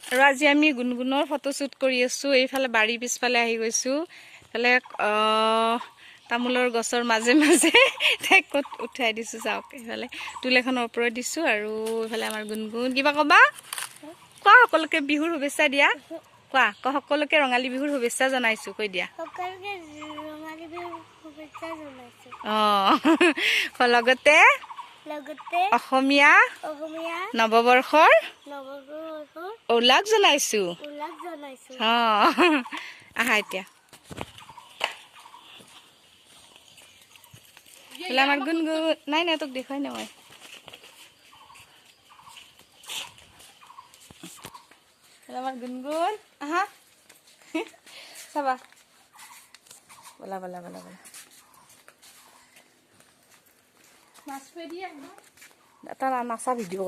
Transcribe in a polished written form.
আৰু আজি আমি গুণগুণৰ ফটোশ্বুট কৰি আছোঁ এইফালে বাৰীৰ পিছফালে আহি গৈছোঁ এইফালে তামোলৰ গছৰ মাজে মাজে তাইক ক'ত উঠাই দিছোঁ চাওক এইফালে টুল এখনৰ ওপৰত দিছোঁ আৰু এইফালে আমাৰ গুণগুণ কিবা ক'বা কোৱা সকলোকে বিহুৰ শুভেচ্ছা দিয়া কোৱা সকলোকে ৰঙালী বিহুৰ শুভেচ্ছা জনাইছোঁ কৈ দিয়া অঁ লগতে অসমীয়া নৱবৰ্ষৰ উল্লাস জনাইছোঁ অঁ আহা এতিয়া আমাৰ গুণগুণ নাই নাই তোক দেখুৱাই নাই মই আমাৰ গুনগুন আহা চাবা বলা বলা বলা বলা মাছ ফেৰি তাৰা নাচা ভিডিও